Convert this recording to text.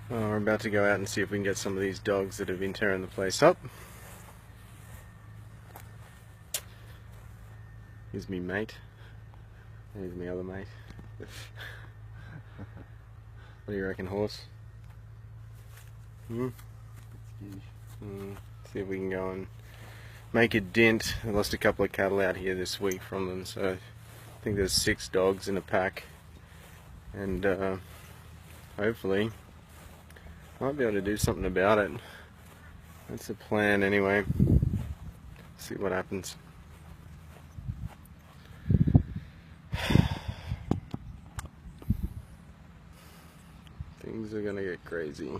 We're about to go out and see if we can get some of these dogs that have been tearing the place up. Here's me mate. Here's my other mate. What do you reckon, horse? See if we can go and make a dent. I lost a couple of cattle out here this week from them, so I think there's 6 dogs in a pack, and hopefully I might be able to do something about it. That's the plan anyway. See what happens. Things are gonna get crazy.